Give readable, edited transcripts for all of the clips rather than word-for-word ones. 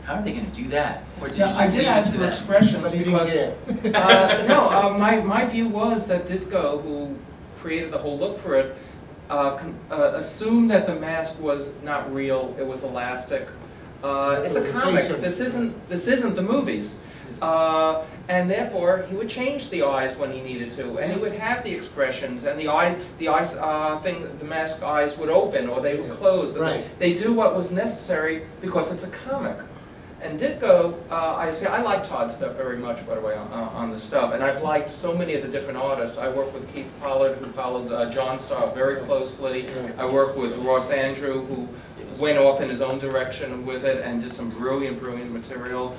How are they going to do that? Or did No, you just I did leave it ask to for them? expressions But he because didn't care. no, my view was that Ditko, who created the whole look for it, assumed that the mask was not real. It was elastic. It's a comic. This isn't the movies. And therefore, he would change the eyes when he needed to, and he would have the expressions, and the mask eyes would open or they would close. Right. They do what was necessary because it's a comic. And Ditko, I like Todd's stuff very much, by the way, on the stuff, and I've liked so many of the different artists. I work with Keith Pollard, who followed John's style very closely. I work with Ross Andrew, who went off in his own direction with it and did some brilliant, brilliant material.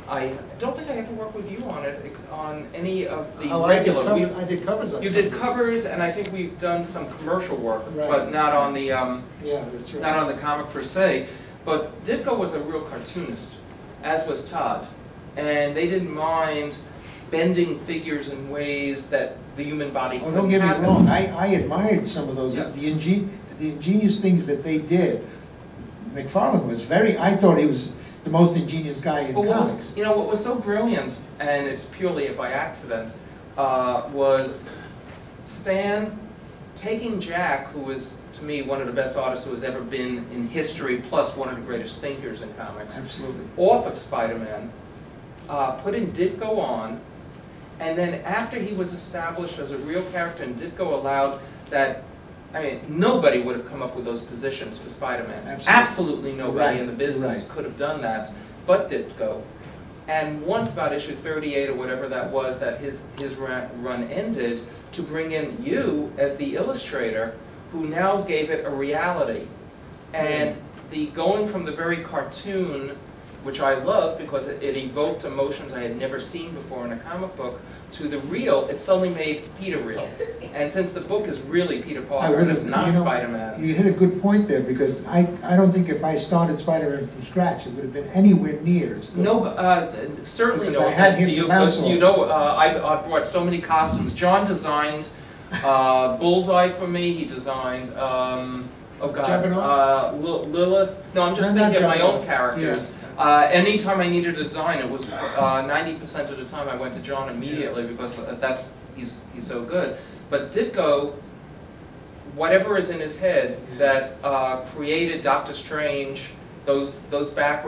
I don't think I ever worked with you on it, on any of the regular. I did covers on You did covers, and I think we've done some commercial work, Right. but not on the that's right. not on the comic per se. But Ditko was a real cartoonist, as was Todd, and they didn't mind bending figures in ways that the human body couldn't don't get me happen. wrong. I admired some of those, Yeah. the ingenious things that they did. McFarlane was I thought he was the most ingenious guy in comics. What was so brilliant, and it's purely by accident, was Stan taking Jack, who was, to me, one of the best artists who has ever been in history, plus one of the greatest thinkers in comics, Absolutely. off of Spider-Man, putting Ditko on, and then after he was established as a real character, and Ditko allowed that, nobody would have come up with those positions for Spider-Man. Absolutely nobody in the business could have done that, but Ditko. And once about issue 38 or whatever that was, that his run ended, to bring in you as the illustrator, who now gave it a reality. And the going from the very cartoon, which I love because it evoked emotions I had never seen before in a comic book, to the real, it suddenly made Peter real. And since the book is really Peter Parker, and it's not Spider-Man. You hit a good point there, because I don't think if I started Spider-Man from scratch, it would have been anywhere near as good. No, certainly Because no I had offense to him you, to bounce because you know I brought so many costumes. John designed Bullseye for me. He designed Lilith. No, I'm just thinking of my own characters. Anytime I needed a design, it was 90% of the time I went to John immediately because he's so good. But Ditko, whatever is in his head that created Doctor Strange, those backwards.